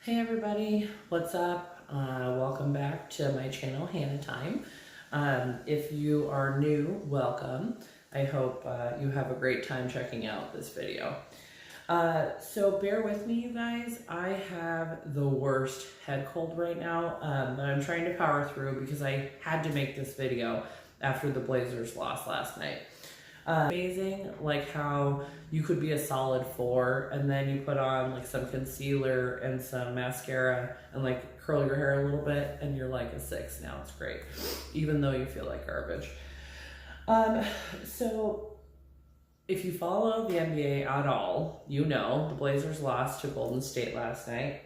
Hey everybody, what's up? Welcome back to my channel, Hannah Time. If you are new, welcome. I hope you have a great time checking out this video. So bear with me, you guys. I have the worst head cold right now, but I'm trying to power through because I had to make this video after the Blazers lost last night. Amazing, like how you could be a solid 4 and then you put on like some concealer and some mascara and like curl your hair a little bit and you're like a 6 now. It's great, even though you feel like garbage. So if you follow the NBA at all, you know the Blazers lost to Golden State last night.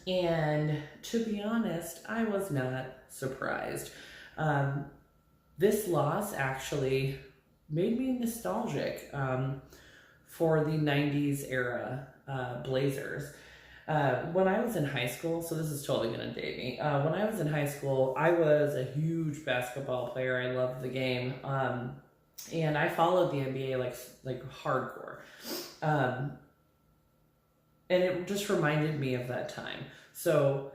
And to be honest, I was not surprised. This loss actually made me nostalgic for the 90s era Blazers. When I was in high school, so this is totally going to date me. When I was in high school, I was a huge basketball player. I loved the game. And I followed the NBA like hardcore. And it just reminded me of that time. So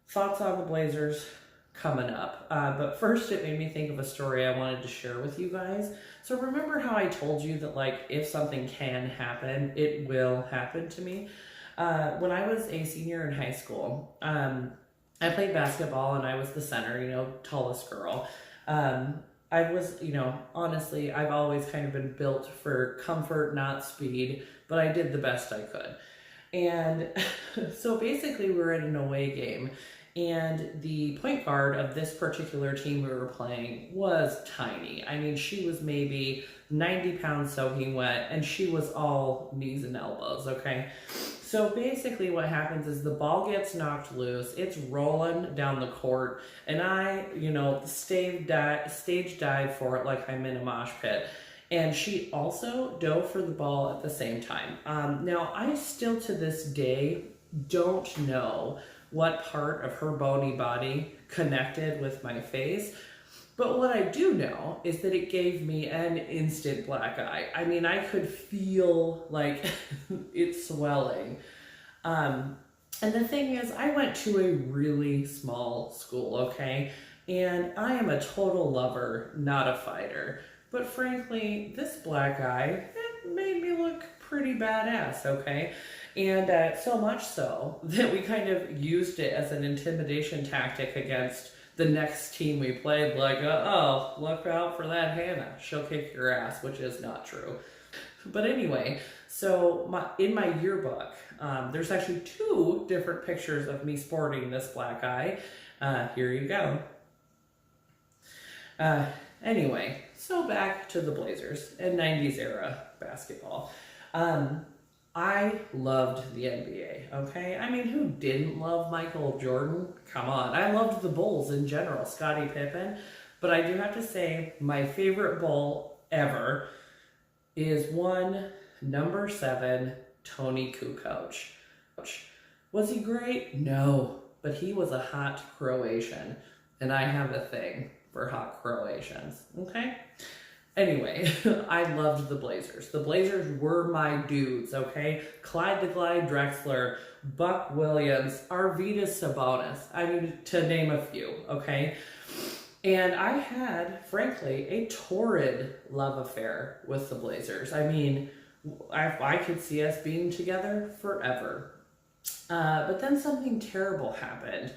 thoughts on the Blazers coming up. But first it made me think of a story I wanted to share with you guys. So remember how I told you that like if something can happen, it will happen to me? When I was a senior in high school, I played basketball and I was the center, tallest girl. I was, honestly, I've always kind of been built for comfort, not speed, but I did the best I could. And so basically we were in an away game. And the point guard of this particular team we were playing was tiny. I mean, she was maybe 90 pounds soaking wet, and she was all knees and elbows, okay? So basically what happens is the ball gets knocked loose, it's rolling down the court, and I, stage dive for it like I'm in a mosh pit. And she also dove for the ball at the same time. Now, I still to this day don't know what part of her bony body connected with my face. But what I do know is that it gave me an instant black eye. I mean, I could feel like it swelling. And the thing is, I went to a really small school, okay? And I am a total lover, not a fighter. But frankly, this black eye, it made me look pretty badass, okay? And so much so that we kind of used it as an intimidation tactic against the next team we played, like, oh, look out for that Hannah. She'll kick your ass, which is not true. But anyway, so in my yearbook, there's actually 2 different pictures of me sporting this black eye. Here you go. Anyway, so back to the Blazers and 90s era basketball. I loved the NBA, okay? I mean, who didn't love Michael Jordan? Come on. I loved the Bulls in general, Scottie Pippen. But I do have to say, my favorite Bull ever is number 7, Toni Kukoc. Was he great? No, but he was a hot Croatian. And I have a thing for hot Croatians, okay? Anyway, I loved the Blazers. The Blazers were my dudes, okay? Clyde the Glide Drexler, Buck Williams, Arvydas Sabonis, I mean, to name a few, okay? And I had, frankly, a torrid love affair with the Blazers. I mean, I could see us being together forever. But then something terrible happened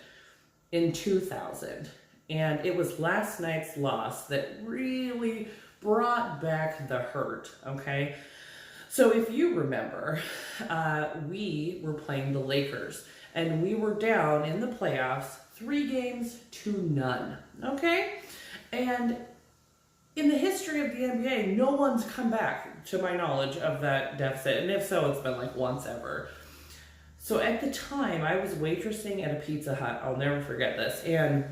in 2000. And it was last night's loss that really brought back the hurt, okay? So if you remember, we were playing the Lakers, and we were down in the playoffs 3-0, okay? And in the history of the NBA, no one's come back, to my knowledge, of that deficit, and if so, it's been like once ever. So at the time, I was waitressing at a Pizza Hut, I'll never forget this, and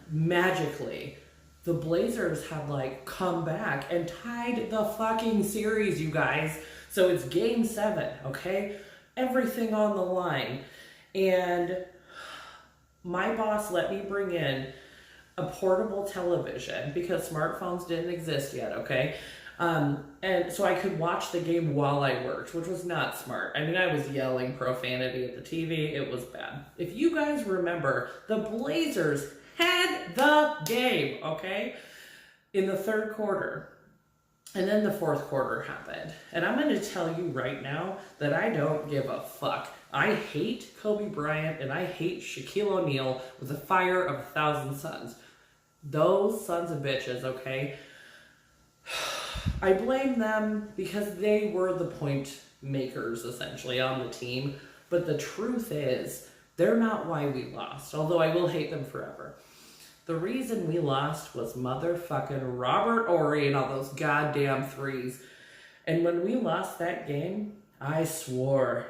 magically, the Blazers had like come back and tied the fucking series, you guys. So it's game 7, okay? Everything on the line. And my boss let me bring in a portable television because smartphones didn't exist yet, okay? And so I could watch the game while I worked, which was not smart. I mean, I was yelling profanity at the TV. It was bad. If you guys remember, the Blazers had the game, okay, in the third quarter. And then the fourth quarter happened. And I'm going to tell you right now that I don't give a fuck. I hate Kobe Bryant and I hate Shaquille O'Neal with the fire of 1,000 suns. Those sons of bitches, okay? I blame them because they were the point makers, essentially, on the team. But the truth is, they're not why we lost, although I will hate them forever. The reason we lost was motherfucking Robert Horry and all those goddamn threes. And when we lost that game, I swore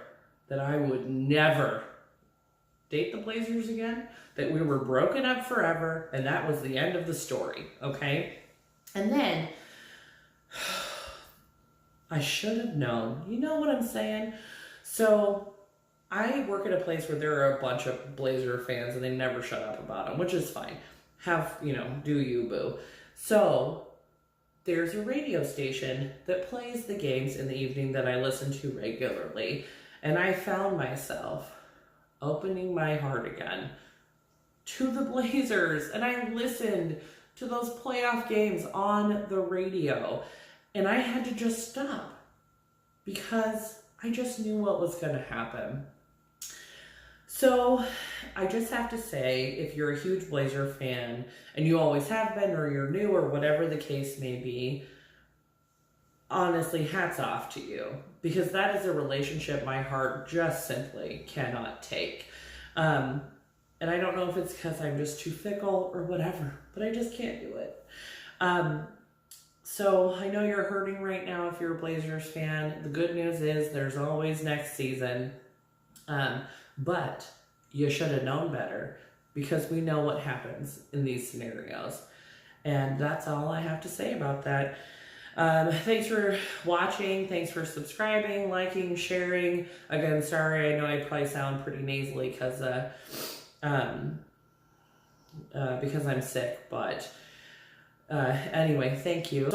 that I would never date the Blazers again, that we were broken up forever, and that was the end of the story, okay? And then, I should have known. You know what I'm saying? So, I work at a place where there are a bunch of Blazer fans, and they never shut up about them, which is fine. Have, do you, boo. So, there's a radio station that plays the games in the evening that I listen to regularly. And I found myself opening my heart again to the Blazers. And I listened to those playoff games on the radio. And I had to just stop because I just knew what was going to happen. So I just have to say, if you're a huge Blazer fan and you always have been, or you're new, or whatever the case may be, honestly, hats off to you, because that is a relationship my heart just simply cannot take. And I don't know if it's because I'm just too fickle or whatever, but I just can't do it. So I know you're hurting right now if you're a Blazers fan. The good news is there's always next season. But you should have known better, because we know what happens in these scenarios. And that's all I have to say about that. Thanks for watching. Thanks for subscribing, liking, sharing. Again, sorry, I know I probably sound pretty nasally because I'm sick. But anyway, thank you.